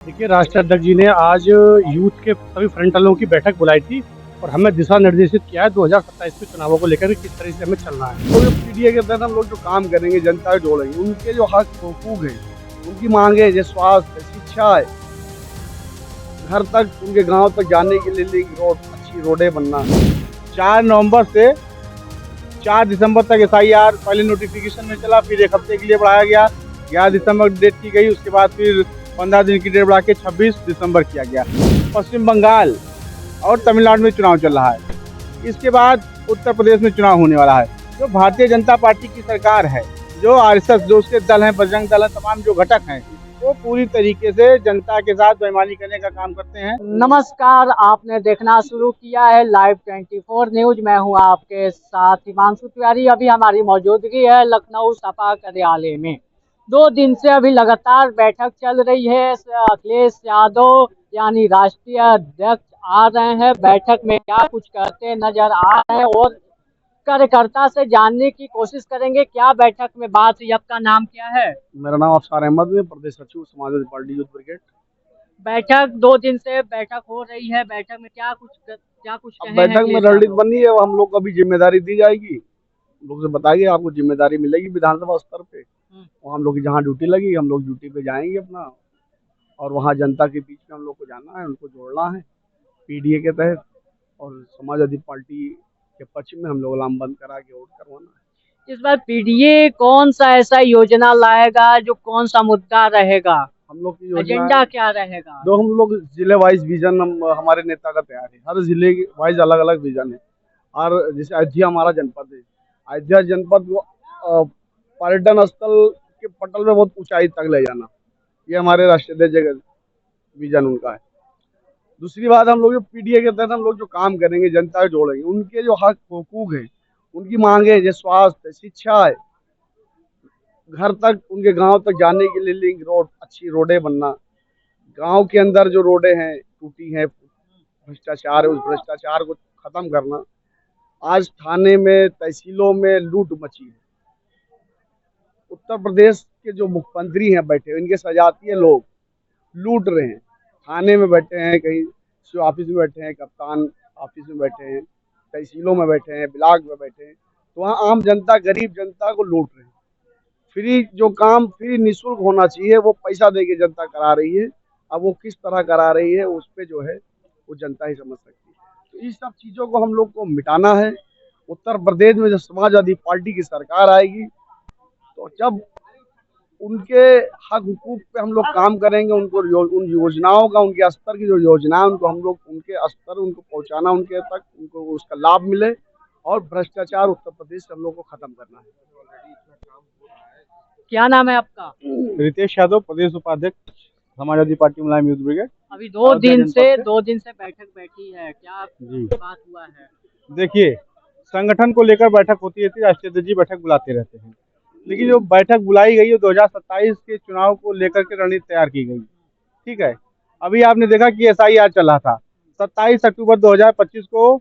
देखिए, राष्ट्रीय अध्यक्ष जी ने आज यूथ के सभी फ्रंटलों की बैठक बुलाई थी और हमें दिशा निर्देशित किया है 2027 के चुनावों को लेकर किस तरह से हमें चलना है। तो जो पीडीए के तहत हम लोग जो काम करेंगे, जनता को जोड़ेंगे, उनके जो हक हुकूक हैं, उनकी मांगे जैसे स्वास्थ्य, शिक्षा है, घर तक उनके गांव तक जाने के लिए लिंक रोड, अच्छी रोडें बनना। 4 नवंबर से 4 दिसंबर तक एसआईआर पहले नोटिफिकेशन में चला, फिर एक हफ्ते के लिए बढ़ाया गया। 11 दिसंबर डेट की गई, उसके बाद फिर 15 दिन की डेट बढ़ा के 26 दिसंबर किया गया। पश्चिम बंगाल और तमिलनाडु में चुनाव चल रहा है। इसके बाद उत्तर प्रदेश में चुनाव होने वाला है। जो भारतीय जनता पार्टी की सरकार है, जो आरएसएस, जो उसके दल हैं, बजरंग दल है, तमाम जो घटक हैं, वो पूरी तरीके से जनता के साथ बेईमानी करने का काम करते हैं। नमस्कार, आपने देखना शुरू किया है लाइव 24 न्यूज। मैं हूं आपके साथ हिमांशु तिवारी। अभी हमारी मौजूदगी है लखनऊ सपा कार्यालय में। 2 दिन से अभी लगातार बैठक चल रही है। अखिलेश यादव यानी राष्ट्रीय अध्यक्ष आ रहे हैं। बैठक में क्या कुछ करते नजर आ रहे हैं और कार्यकर्ता से जानने की कोशिश करेंगे क्या बैठक में बात हुई। आपका नाम क्या है? मेरा नाम अफसार अहमद है, प्रदेश सचिव समाजवादी पार्टी यूथ ब्रिगेड। बैठक 2 दिन से बैठक हो रही है। बैठक में क्या कुछ कहे बैठक हैं में अखिलेश रणनीति यादव? बनी है, हम लोग को अभी जिम्मेदारी दी जाएगी। हम लोग से बताइए, आपको जिम्मेदारी मिलेगी विधानसभा स्तर पे। वहाँ हम लोग की जहाँ ड्यूटी लगी, हम लोग ड्यूटी पे जाएंगे अपना, और वहाँ जनता के बीच में हम लोग को जाना है, उनको जोड़ना है पीडीए के तहत, और समाजवादी पार्टी के पक्ष में हम लोग लामबंद करा के वोट करवाना है। इस बार पीडीए कौन सा ऐसा योजना लाएगा, जो कौन सा मुद्दा रहेगा, हम लोग की योजना एजेंडा क्या रहेगा? हम लोग जिले वाइज विजन हमारे नेता का तैयार है। हर जिले वाइज अलग अलग विजन है। और जैसे अयोध्या हमारा जनपद है, अयोध्या जनपद को पर्यटन स्थल के पटल में बहुत ऊंचाई तक ले जाना, ये हमारे राष्ट्रीय जगह विजन उनका है। दूसरी बात, हम लोग जो पीडीए के तहत हम लोग जो काम करेंगे, जनता को जोड़ेंगे, उनके जो हक हुकूक हैं, उनकी मांगे जैसे स्वास्थ्य, शिक्षा है, घर तक उनके गांव तक जाने के लिए लिंक रोड, अच्छी रोडें बनना। गांव के अंदर जो रोडें हैं टूटी हैं, भ्रष्टाचार है, उस भ्रष्टाचार को खत्म करना। आज थाने में, तहसीलों में लूट मची है। उत्तर प्रदेश के जो मुख्यमंत्री हैं बैठे, इनके सजातीय लोग लूट रहे हैं। थाने में बैठे हैं, कहीं सीओ ऑफिस में बैठे हैं, कप्तान ऑफिस में बैठे हैं, तहसीलों में बैठे हैं, ब्लॉक में बैठे हैं, तो वहाँ आम जनता, गरीब जनता को लूट रहे हैं। फ्री जो काम फ्री निःशुल्क होना चाहिए, वो पैसा दे के जनता करा रही है। अब वो किस तरह करा रही है, उस पर जो है वो जनता ही समझ सकती है। तो इस सब चीज़ों को हम लोग को मिटाना है। उत्तर प्रदेश में जब समाजवादी पार्टी की सरकार आएगी, तो जब उनके हक हुकूक पे हम लोग काम करेंगे, उनको उन योजनाओं का, उनके स्तर की जो योजना है, उनको हम लोग उनके स्तर उनको पहुंचाना, उनके तक उनको उसका लाभ मिले, और भ्रष्टाचार उत्तर प्रदेश से हम लोग को खत्म करना है। क्या नाम है आपका? रितेश यादव, प्रदेश उपाध्यक्ष, समाजवादी पार्टी मुलायम यूथ ब्रिगेड। अभी 2 दिन से बैठक बैठी है, क्या बात हुआ है? देखिए, संगठन को लेकर बैठक होती रहती है, राष्ट्रीय अध्यक्ष जी बैठक बुलाते रहते हैं, लेकिन जो बैठक बुलाई गई है 2027 के चुनाव को लेकर के रणनीति तैयार की गई। ठीक है, अभी आपने देखा कि एसआईआर चल रहा था। 27 अक्टूबर 2025 को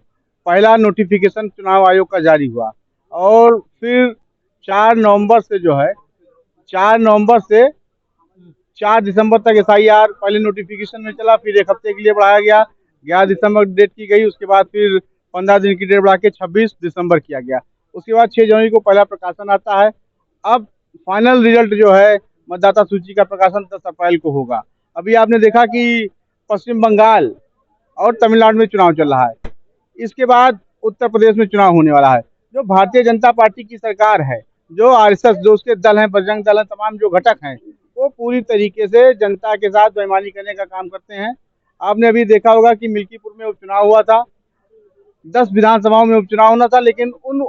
पहला नोटिफिकेशन चुनाव आयोग का जारी हुआ, और फिर 4 नवंबर से 4 दिसंबर तक एसआईआर पहले नोटिफिकेशन में चला, फिर एक हफ्ते के लिए बढ़ाया गया। 11 दिसंबर डेट की गई, उसके बाद फिर 15 दिन की डेट बढ़ा के 26 दिसंबर किया गया। उसके बाद 6 जनवरी को पहला प्रकाशन आता है। अब फाइनल रिजल्ट जो है मतदाता सूची का प्रकाशन 10 अप्रैल को होगा। अभी आपने देखा कि पश्चिम बंगाल और तमिलनाडु में चुनाव चल रहा है। इसके बाद उत्तर प्रदेश में चुनाव होने वाला है। जो भारतीय जनता पार्टी की सरकार है, जो आरएसएस, जो उसके दल हैं, बजरंग दल है, तमाम जो घटक हैं, वो पूरी तरीके से जनता के साथ बेईमानी करने का काम करते हैं। आपने अभी देखा होगा कि मिल्कीपुर में उपचुनाव हुआ था, 10 विधानसभाओं में उपचुनाव होना था, लेकिन उन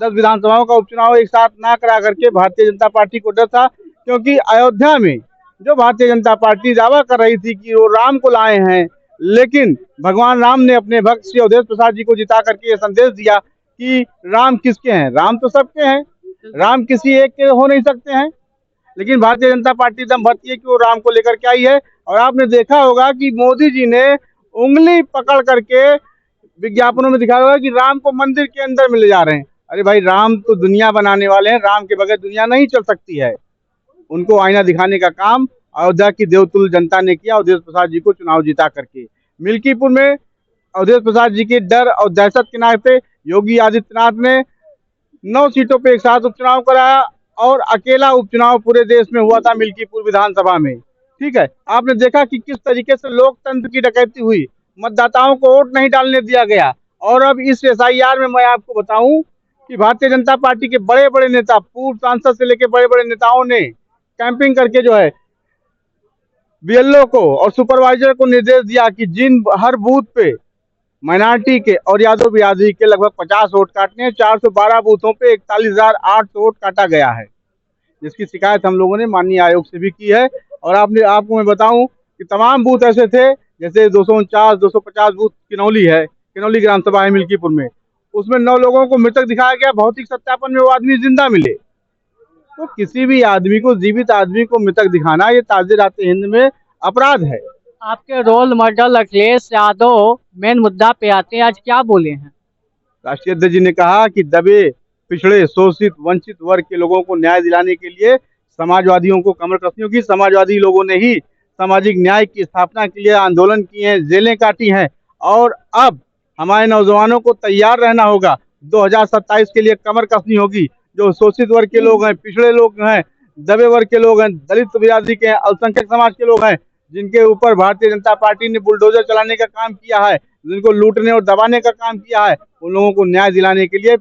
10 विधानसभाओं का उपचुनाव एक साथ ना करा करके भारतीय जनता पार्टी को डर था, क्योंकि अयोध्या में जो भारतीय जनता पार्टी दावा कर रही थी कि वो राम को लाए हैं, लेकिन भगवान राम ने अपने भक्त श्री अवधेश प्रसाद जी को जिता करके ये संदेश दिया कि राम किसके हैं, राम तो सबके हैं, राम किसी एक के हो नहीं सकते हैं। लेकिन भारतीय जनता पार्टी दम भरती है कि वो राम को लेकर के आई है। और आपने देखा होगा कि मोदी जी ने उंगली पकड़ करके विज्ञापनों में दिखाया होगा कि राम को मंदिर के अंदर मिले जा रहे हैं। अरे भाई, राम तो दुनिया बनाने वाले हैं, राम के बगैर दुनिया नहीं चल सकती है। उनको आईना दिखाने का काम अयोध्या की देवतुल्य जनता ने किया अवधेश प्रसाद जी को चुनाव जीता करके। मिल्कीपुर में अवधेश प्रसाद जी के डर और दहशत के नाते योगी आदित्यनाथ ने 9 सीटों पे एक साथ उपचुनाव कराया और अकेला उपचुनाव पूरे देश में हुआ था मिल्कीपुर विधानसभा में। ठीक है, आपने देखा कि किस तरीके से लोकतंत्र की डकैती हुई, मतदाताओं को वोट नहीं डालने दिया गया। और अब इस एसआईआर में मैं आपको बताऊं कि भारतीय जनता पार्टी के बड़े बड़े नेता, पूर्व सांसद से लेकर बड़े बड़े नेताओं ने कैंपिंग करके जो है बीएलओ को और सुपरवाइजर को निर्देश दिया कि जिन हर बूथ पे माइनॉरिटी के और यादव बिरादरी के लगभग 50 वोट काटने हैं, 412 बूथों पे 41,800 वोट काटा गया है, जिसकी शिकायत हम लोगों ने माननीय आयोग से भी की है। और आपको मैं बताऊं कि तमाम बूथ ऐसे थे, जैसे 249, 250 बूथ किनौली है, किनौली ग्राम सभा है मिल्कीपुर में, उसमें 9 लोगों को मृतक दिखाया गया, भौतिक सत्यापन में वो आदमी जिंदा मिले। तो किसी भी आदमी को, जीवित आदमी को मृतक दिखाना ये ताज़े-राते हिंद में अपराध है। आपके role model Akhilesh Yadav main मुद्दा पे आते हैं, आज क्या बोले हैं? राष्ट्रीय अध्यक्ष जी ने कहा कि दबे, पिछड़े, शोषित, वंचित वर्ग के लोगों को न्याय दिलाने के लिए समाजवादियों को कमर कसनी होगी। समाजवादी लोगों ने ही सामाजिक न्याय की स्थापना के लिए आंदोलन किए हैं, जेलें काटी हैं और अब हमारे नौजवानों को तैयार रहना होगा। 2027 के लिए कमर कसनी होगी। जो शोषित वर्ग के लोग हैं, पिछड़े लोग हैं, दबे वर्ग के लोग हैं, दलित बिरादरी के हैं, अल्पसंख्यक समाज के लोग हैं, जिनके ऊपर भारतीय जनता पार्टी ने बुलडोजर चलाने का काम किया है, जिनको लूटने और दबाने का काम किया है, उन लोगों को न्याय दिलाने के लिए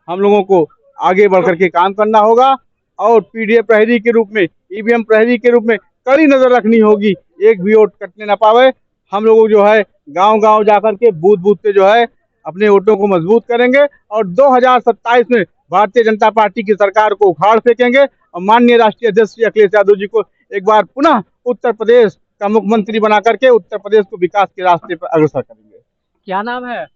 हम लोगों को आगे बढ़ करके काम करना होगा और पीडीए प्रहरी के रूप में, ईवीएम प्रहरी के रूप में कड़ी नजर रखनी होगी, एक भी वोट कटने ना पावे। हम लोग जो है गांव-गांव जाकर के बूथ-बूथ पे जो है अपने वोटों को मजबूत करेंगे और 2027 में भारतीय जनता पार्टी की सरकार को उखाड़ फेंकेंगे और माननीय राष्ट्रीय अध्यक्ष श्री अखिलेश यादव जी को एक बार पुनः उत्तर प्रदेश का मुख्यमंत्री बना करके उत्तर प्रदेश को विकास के रास्ते पर अग्रसर करेंगे। क्या नाम है?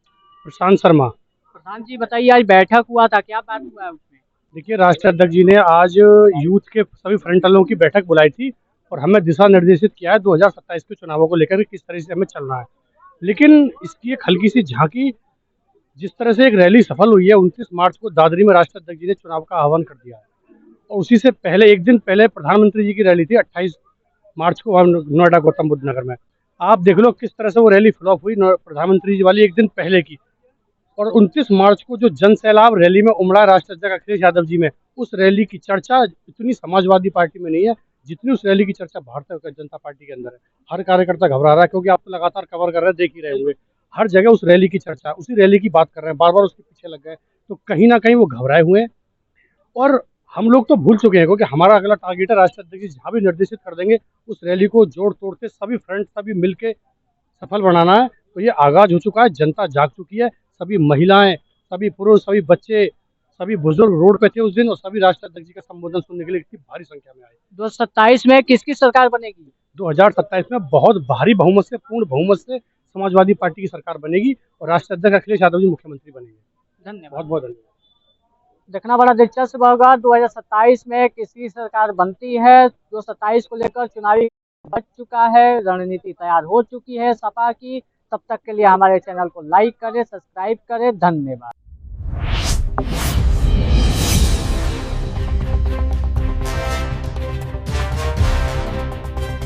प्रशांत शर्मा। प्रधान जी बताइए, आज बैठक हुआ था, क्या बात हुआ है उसमें? देखिए, राष्ट्रीय अध्यक्ष जी ने आज यूथ के सभी फ्रंटलों की बैठक बुलाई थी और हमें दिशा निर्देशित किया है 2027 के चुनावों को लेकर किस तरह से हमें चलना है। लेकिन इसकी एक हल्की सी झांकी, जिस तरह से एक रैली सफल हुई है 29 मार्च को दादरी में राष्ट्रीय अध्यक्ष जी ने चुनाव का आह्वान कर दिया है और उसी से पहले एक दिन पहले प्रधानमंत्री जी की रैली थी 28 मार्च को नोएडा गौतम बुद्ध नगर में। आप देख लो किस तरह से वो रैली फ्लॉप हुई प्रधानमंत्री जी वाली एक दिन पहले की। और 29 मार्च को जो जन सैलाब रैली में उमड़ा राष्ट्रीय अध्यक्ष अखिलेश यादव जी में, उस रैली की चर्चा इतनी समाजवादी पार्टी में नहीं है जितनी उस रैली की चर्चा भारतीय जनता पार्टी के अंदर है। हर कार्यकर्ता घबरा रहा है, क्योंकि आप तो लगातार कवर कर रहे हैं, देख ही रहे होंगे, हर जगह उस रैली की चर्चा, उसी रैली की बात कर रहे हैं, बार बार उसके पीछे लग गए। तो कहीं ना कहीं वो घबराए हुए हैं और हम लोग तो भूल चुके हैं, क्योंकि हमारा अगला टारगेट है राष्ट्रीय अध्यक्ष जहाँ भी निर्देशित कर देंगे उस रैली को जोड़ तोड़ के सभी फ्रंट सभी मिलके सफल बनाना है। तो ये आगाज हो चुका है, जनता जाग चुकी है, सभी महिलाएं, सभी पुरुष, सभी बच्चे, सभी बुजुर्ग रोड पे थे उस दिन और सभी राष्ट्रीय अध्यक्ष जी का संबोधन सुनने के लिए इतनी भारी संख्या में आए। 2027 में किसकी सरकार बनेगी? 2027 में बहुत भारी बहुमत से, पूर्ण बहुमत से समाजवादी पार्टी की सरकार बनेगी और राष्ट्रीय अध्यक्ष अखिलेश यादव जी मुख्यमंत्री बनेंगे। धन्यवाद। बहुत बहुत धन्यवाद। देखना बड़ा दिलचस्प होगा 2027 में किसकी सरकार बनती है। 2027 को लेकर चुनावी बच चुका है, रणनीति तैयार हो चुकी है सपा की। तब तक के लिए हमारे चैनल को लाइक करें, सब्सक्राइब करें। धन्यवाद।